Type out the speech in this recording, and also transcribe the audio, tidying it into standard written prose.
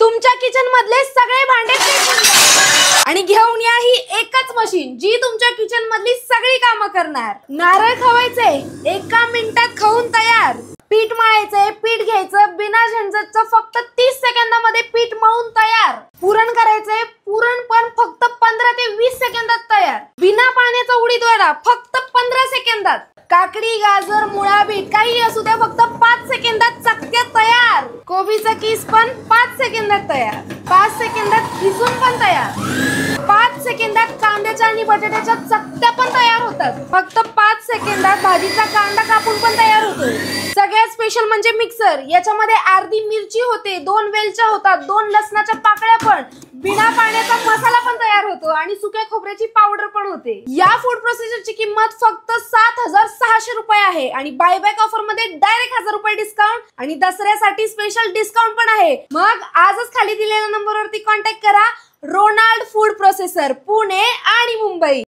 तुमच्या किचन मधले सगळे भांडे आणि घेऊन या ही एकच मशीन जी तुमच्या किचन मधली सगळी कामं करणार। नारळ खवायचे 1 मिनिटात खाऊन तयार, पीठ मळायचे, पीठ घ्यायचं बिना झंझटचं फक्त 30 सेकंदामध्ये पीठ मळून तयार। पुरण करायचे, पुरण पण फक्त 15 ते 20 सेकंदात तयार। बिना पाण्याचा उडीद वडा फक्त 15 सेकंदात। काकडी, गाजर, मुळा, बीट काही असू द्या फक्त 5 सेकंदात चकत्यात तयार। कोबीचा किस पण 5 सेकंदात तयार, 5 सेकंदात खिसून पण तयार, 5 सेकंदात कांद्याच्या आणि बटाट्याच्या चकत्या पण तयार होतात। फक्त 5 सेकंदात भाजीचा कांदा कापून पण तयार होतो। सगळ्यात स्पेशल म्हणजे मिक्सर, याच्यामध्ये अर्धी मिरची होते, 2 वेलच्या होतात, 2 लसणाच्या पाकळ्या पण, बिना पाण्याचा मसाला पण तयार होतो आणि सुक्या खोबऱ्याची पावडर पण होते। या फूड प्रोसेसरची किंमत फक्त 7600 रुपये आहे आणि बायबॅक ऑफर मध्ये डायरेक्ट 1000 रुपये डिस्काउंट आणि दसऱ्यासाठी स्पेशल डिस्काउंट पण आहे। मग आजच खाली दिलेल्या नंबरवरती कॉन्टॅक्ट करा। रोनाल्ड फूड प्रोसेसर, पुणे आणि मुंबई।